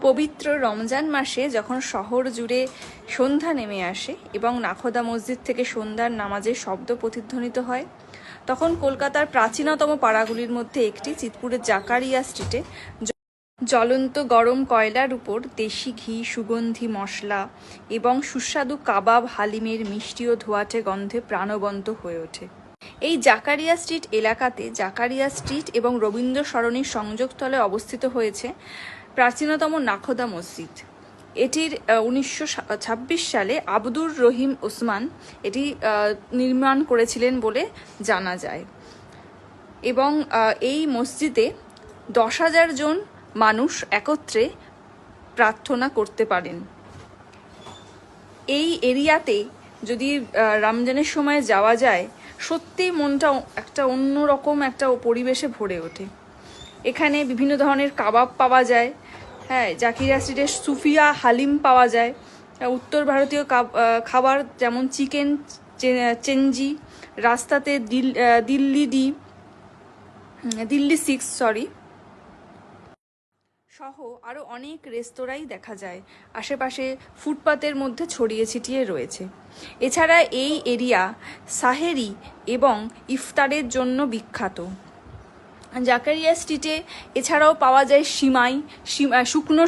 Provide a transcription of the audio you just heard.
পবিত্র রমজান মাসে যখন শহর জুড়ে সন্ধ্যা নেমে আসে এবং নাখোদা মসজিদ থেকে সন্ধ্যার নামাজের শব্দ প্রতিধ্বনিত হয়, তখন কলকাতার প্রাচীনতম পাড়াগুলির মধ্যে একটি চিৎপুরের জাকারিয়া স্ট্রিটে জ্বলন্ত গরম কয়লার উপর দেশি ঘি, সুগন্ধি মশলা এবং সুস্বাদু কাবাব, হালিমের মিষ্টি ও ধোঁয়াটে গন্ধে প্রাণবন্ত হয়ে ওঠে। এই জাকারিয়া স্ট্রিট এলাকাতে জাকারিয়া স্ট্রিট এবং রবীন্দ্র সরণির সংযোগস্থলে অবস্থিত হয়েছে প্রাচীনতম নাখোদা মসজিদ। এটির 1926 সালে আব্দুর রহিম ওসমান এটি নির্মাণ করেছিলেন বলে জানা যায় এবং এই মসজিদে 10,000 জন মানুষ একত্রে প্রার্থনা করতে পারেন। এই এরিয়াতে যদি রমজানের সময় যাওয়া যায়, সত্যিই মনটা একটা অন্যরকম একটা পরিবেশে ভরে ওঠে। এখানে বিভিন্ন ধরনের কাবাব পাওয়া যায়, হ্যাঁ, জাকিরিয়া স্ট্রিটে সুফিয়া হালিম পাওয়া যায়, উত্তর ভারতীয় খাবার যেমন চিকেন চেঞ্জি, রাস্তাতে দিল্লি 6 সহ আরও অনেক রেস্তোরাঁই দেখা যায় আশেপাশে ফুটপাতের মধ্যে ছড়িয়ে ছিটিয়ে রয়েছে। এছাড়া এই এরিয়া সাহেরি এবং ইফতারের জন্য বিখ্যাত। জাকারিয়া স্ট্রিটে এছাড়াও পাওয়া যায় সিমাই, শুকনো